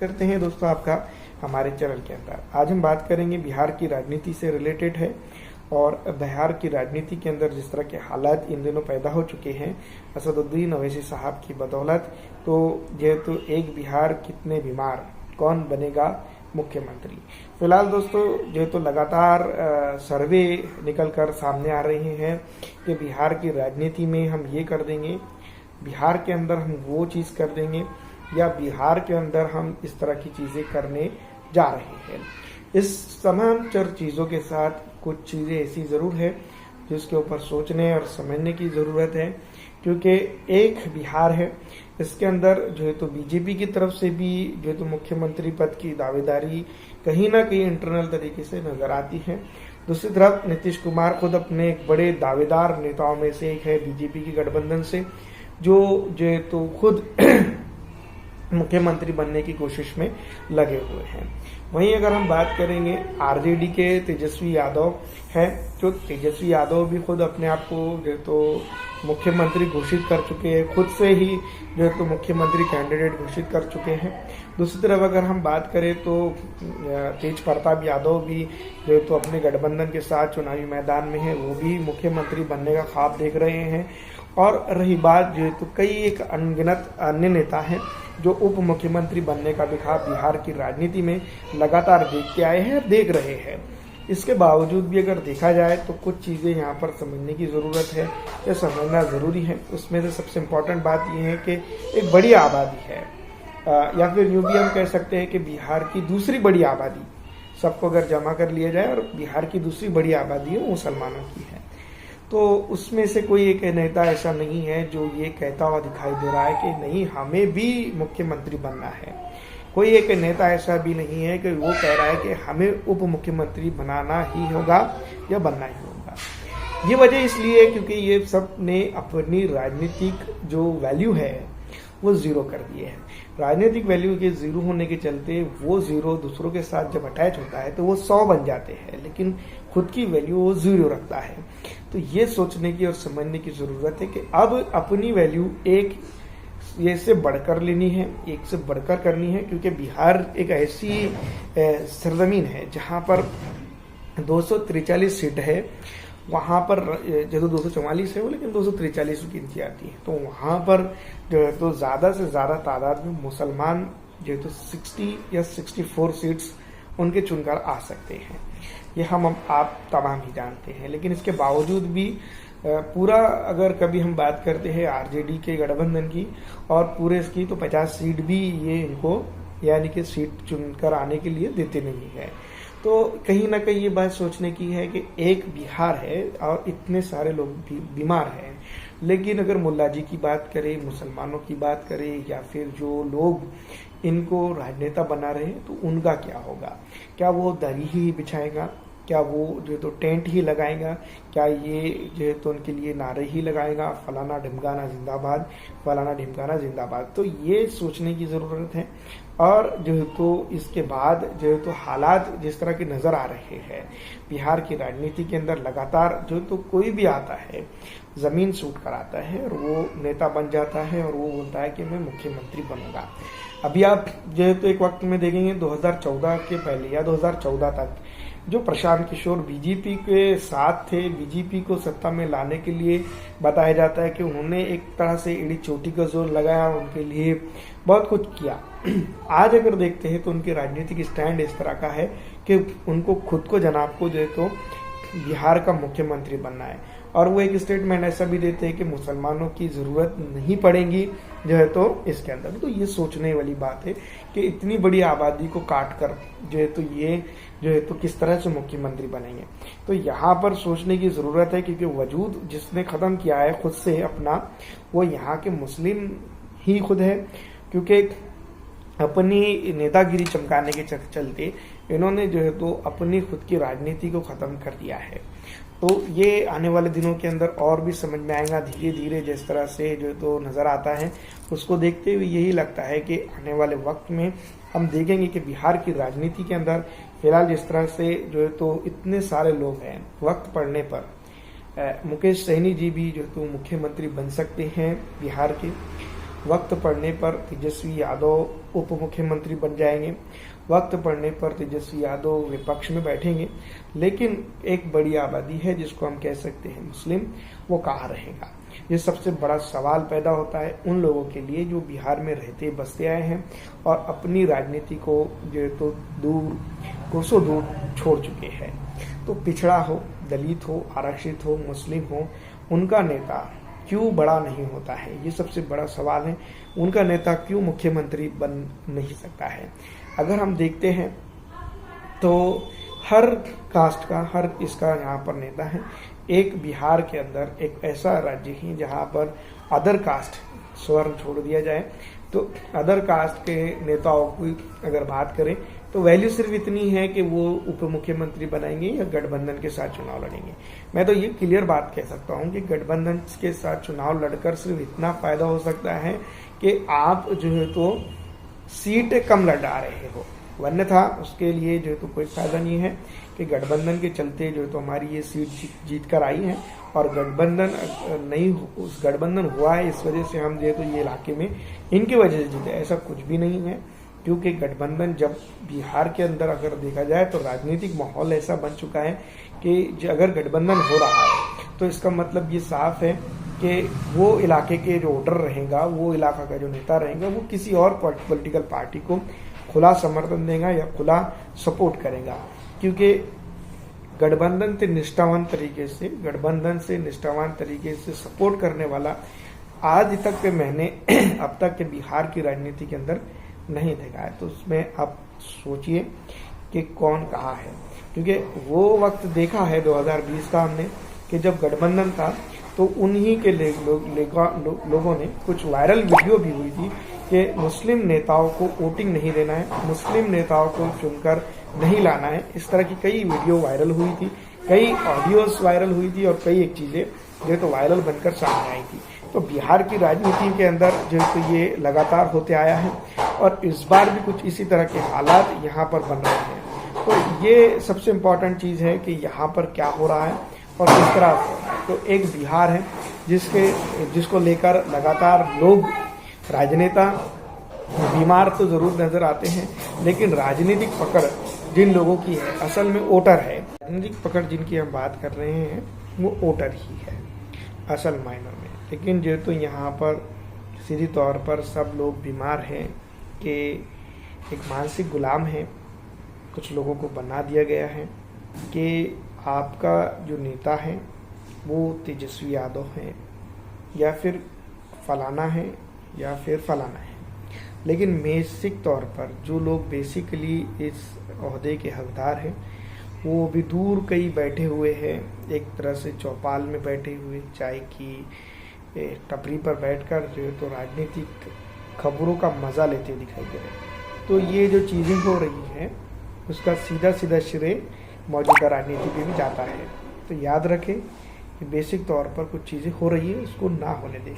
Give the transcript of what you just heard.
करते हैं दोस्तों आपका हमारे चैनल के अंदर। आज हम बात करेंगे बिहार की राजनीति से रिलेटेड है और बिहार की राजनीति के अंदर जिस तरह के हालात इन दिनों पैदा हो चुके हैं असदुद्दीन ओवैसी साहब की बदौलत, तो जेहेतु एक बिहार कितने बीमार, कौन बनेगा मुख्यमंत्री। फिलहाल दोस्तों जेहेतु लगातार सर्वे निकल कर सामने आ रहे हैं कि बिहार की राजनीति में हम ये कर देंगे, बिहार के अंदर हम वो चीज़ कर देंगे, या बिहार के अंदर हम इस तरह की चीज़ें करने जा रहे हैं। इस तमाम चीज़ों के साथ कुछ चीज़ें ऐसी ज़रूर है जिसके ऊपर सोचने और समझने की ज़रूरत है, क्योंकि एक बिहार है, इसके अंदर जो है तो बीजेपी की तरफ से भी जो है तो मुख्यमंत्री पद की दावेदारी कहीं ना कहीं इंटरनल तरीके से नजर आती है। दूसरी तरफ नीतीश कुमार खुद अपने एक बड़े दावेदार नेताओं में से एक है बीजेपी की गठबंधन से, जो है तो खुद मुख्यमंत्री बनने की कोशिश में लगे हुए हैं। वहीं अगर हम बात करेंगे आरजेडी के तेजस्वी यादव हैं, जो तेजस्वी यादव भी खुद अपने आप को जो तो मुख्यमंत्री घोषित कर चुके हैं, खुद से ही जो है तो मुख्यमंत्री कैंडिडेट घोषित कर चुके हैं। दूसरी तरफ अगर हम बात करें तो तेज प्रताप यादव भी जो है तो अपने गठबंधन के साथ चुनावी मैदान में है, वो भी मुख्यमंत्री बनने का ख्वाब देख रहे हैं। और रही बात जो है तो कई एक अनगिनत अन्य नेता हैं जो उप मुख्यमंत्री बनने का भी ख्वाब बिहार की राजनीति में लगातार देखते आए हैं, देख रहे हैं। इसके बावजूद भी अगर देखा जाए तो कुछ चीज़ें यहाँ पर समझने की ज़रूरत है या समझना ज़रूरी है। उसमें से सबसे इम्पोर्टेंट बात यह है कि एक बड़ी आबादी है, या फिर यूँ भी हम कह सकते हैं कि बिहार की दूसरी बड़ी आबादी, सबको अगर जमा कर लिया जाए, और बिहार की दूसरी बड़ी आबादी है वो मुसलमानों की है। तो उसमें से कोई एक नेता ऐसा नहीं है जो ये कहता हुआ दिखाई दे रहा है कि नहीं हमें भी मुख्यमंत्री बनना है। कोई एक नेता ऐसा भी नहीं है कि वो कह रहा है कि हमें उप मुख्यमंत्री बनाना ही होगा या बनना ही होगा। ये वजह इसलिए क्योंकि ये सब ने अपनी राजनीतिक जो वैल्यू है वो ज़ीरो कर दिए हैं। राजनीतिक वैल्यू के ज़ीरो होने के चलते वो ज़ीरो दूसरों के साथ जब अटैच होता है तो वो 100 बन जाते हैं, लेकिन खुद की वैल्यू वो 0 रखता है। तो ये सोचने की और समझने की ज़रूरत है कि अब अपनी वैल्यyu एक ये से बढ़कर लेनी है, एक से बढ़कर करनी है, क्योंकि बिहार एक ऐसी सरजमीन है जहाँ पर 243 सीट है। वहाँ पर जो 244 है वो, लेकिन 243 की गिनती आती है। तो वहाँ पर जो है तो ज़्यादा से ज़्यादा तादाद में मुसलमान जो है तो 60 या 64 सीट्स उनके चुनकर आ सकते हैं। ये हम आप तमाम ही जानते हैं। लेकिन इसके बावजूद भी पूरा अगर कभी हम बात करते हैं आरजेडी के गठबंधन की और पूरे इसकी, तो 50 सीट भी ये इनको यानी कि सीट चुनकर आने के लिए देते नहीं है। तो कहीं ना कहीं ये बात सोचने की है कि एक बिहार है और इतने सारे लोग भी बीमार हैं। लेकिन अगर मुल्ला जी की बात करें, मुसलमानों की बात करें, या फिर जो लोग इनको राजनेता बना रहे हैं, तो उनका क्या होगा? क्या वो दरी ही बिछाएगा? क्या वो जो तो टेंट ही लगाएगा? क्या ये जो है तो उनके लिए नारे ही लगाएगा, फलाना ढिमकाना जिंदाबाद, फलाना ढिमकाना जिंदाबाद? तो ये सोचने की ज़रूरत है। और जो है तो इसके बाद जो है तो हालात जिस तरह के नज़र आ रहे हैं बिहार की राजनीति के अंदर, लगातार जो तो कोई भी आता है ज़मीन सूट कर आता है और वो नेता बन जाता है और वो बोलता है कि मैं मुख्यमंत्री बनूंगा। अभी आप जो है तो एक वक्त में देखेंगे 2014 के पहले या 2014 तक जो प्रशांत किशोर बीजेपी के साथ थे, बीजेपी को सत्ता में लाने के लिए बताया जाता है कि उन्होंने एक तरह से एड़ी चोटी का जोर लगाया, उनके लिए बहुत कुछ किया। आज अगर देखते हैं तो उनके राजनीतिक स्टैंड इस तरह का है कि उनको खुद को जनाब को जो है तो बिहार का मुख्यमंत्री बनना है। और वो एक स्टेटमेंट ऐसा भी देते हैं कि मुसलमानों की ज़रूरत नहीं पड़ेगी जो है तो इसके अंदर। तो ये सोचने वाली बात है कि इतनी बड़ी आबादी को काट कर जो है तो ये जो है तो किस तरह से मुख्यमंत्री बनेंगे। तो यहाँ पर सोचने की ज़रूरत है, क्योंकि वजूद जिसने ख़त्म किया है खुद से अपना, वो यहाँ के मुस्लिम ही खुद है। क्योंकि अपनी नेतागिरी चमकाने के चलते इन्होंने जो है तो अपनी खुद की राजनीति को ख़त्म कर दिया है। तो ये आने वाले दिनों के अंदर और भी समझ में आएगा धीरे धीरे। जिस तरह से जो तो नज़र आता है उसको देखते हुए यही लगता है कि आने वाले वक्त में हम देखेंगे कि बिहार की राजनीति के अंदर फिलहाल जिस तरह से जो है तो इतने सारे लोग हैं, वक्त पड़ने पर मुकेश सहनी जी भी जो तो मुख्यमंत्री बन सकते हैं बिहार के। वक्त पड़ने पर तेजस्वी यादव उप मुख्यमंत्री बन जाएंगे, वक्त पड़ने पर तेजस्वी यादव विपक्ष में बैठेंगे, लेकिन एक बड़ी आबादी है जिसको हम कह सकते हैं मुस्लिम, वो कहाँ रहेगा। ये सबसे बड़ा सवाल पैदा होता है उन लोगों के लिए जो बिहार में रहते बसते आए हैं और अपनी राजनीति को जो है तो कोसों दूर छोड़ चुके हैं। तो पिछड़ा हो, दलित हो, आरक्षित हो, मुस्लिम हो, उनका नेता क्यों बड़ा नहीं होता है, ये सबसे बड़ा सवाल है। उनका नेता क्यों मुख्यमंत्री बन नहीं सकता है। अगर हम देखते हैं तो हर कास्ट का, हर इसका यहाँ पर नेता है। एक बिहार के अंदर एक ऐसा राज्य है जहाँ पर अदर कास्ट स्वर्ण छोड़ दिया जाए तो अदर कास्ट के नेताओं की अगर बात करें तो वैल्यू सिर्फ इतनी है कि वो उप मुख्यमंत्री बनाएंगे या गठबंधन के साथ चुनाव लड़ेंगे। मैं तो ये क्लियर बात कह सकता हूँ कि गठबंधन के साथ चुनाव लड़कर सिर्फ इतना फायदा हो सकता है कि आप जो है तो सीटें कम लड़ा रहे हो, वरना था उसके लिए जो है तो कोई फायदा नहीं है कि गठबंधन के चलते जो है तो हमारी ये सीट जीत कर आई है और गठबंधन नहीं, उस गठबंधन हुआ है इस वजह से हम जो है तो ये इलाके में इनकी वजह से जीते, ऐसा कुछ भी नहीं है। क्योंकि गठबंधन जब बिहार के अंदर अगर देखा जाए तो राजनीतिक माहौल ऐसा बन चुका है कि अगर गठबंधन हो रहा है तो इसका मतलब ये साफ है कि वो इलाके के जो वोटर रहेगा, वो इलाका का जो नेता रहेगा, वो किसी और पॉलिटिकल पार्टी को खुला समर्थन देगा या खुला सपोर्ट करेगा। क्योंकि गठबंधन से निष्ठावान तरीके से सपोर्ट करने वाला आज तक के मैंने अब तक के बिहार की राजनीति के अंदर नहीं देखा है। तो उसमें आप सोचिए कि कौन कहाँ है, क्योंकि वो वक्त देखा है 2020 का हमने कि जब गठबंधन था तो उन्हीं के लोगों ने कुछ वायरल वीडियो भी हुई थी कि मुस्लिम नेताओं को वोटिंग नहीं देना है, मुस्लिम नेताओं को चुनकर नहीं लाना है। इस तरह की कई वीडियो वायरल हुई थी, कई ऑडियोज वायरल हुई थी और कई एक चीजें जो तो वायरल बनकर सामने आई थी। तो बिहार की राजनीति के अंदर जो है तो ये लगातार होते आया है और इस बार भी कुछ इसी तरह के हालात यहाँ पर बन रहे हैं। तो ये सबसे इम्पोर्टेंट चीज़ है कि यहाँ पर क्या हो रहा है और किस तरह हो रहा है। तो एक बिहार है जिसको लेकर लगातार लोग, राजनेता बीमार तो जरूर नजर आते हैं, लेकिन राजनीतिक पकड़ जिन लोगों की है असल में वोटर है। राजनीतिक पकड़ जिनकी हम बात कर रहे हैं वो वोटर ही है असल मायनों में। लेकिन जो तो यहाँ पर सीधी तौर पर सब लोग बीमार हैं कि एक मानसिक गुलाम है, कुछ लोगों को बना दिया गया है कि आपका जो नेता है वो तेजस्वी यादव है या फिर फलाना है या फिर फलाना है। लेकिन बेसिक तौर पर जो लोग बेसिकली इस ओहदे के हकदार हैं वो भी दूर कहीं बैठे हुए हैं, एक तरह से चौपाल में बैठे हुए चाय की टपरी पर बैठकर जो है तो राजनीतिक खबरों का मजा लेते दिखाई दे रहे हैं। तो ये जो चीज़ें हो रही हैं उसका सीधा सीधा श्रेय मौजूदा राजनीति पे भी जाता है। तो याद रखें कि बेसिक तौर पर कुछ चीज़ें हो रही है, उसको ना होने दें।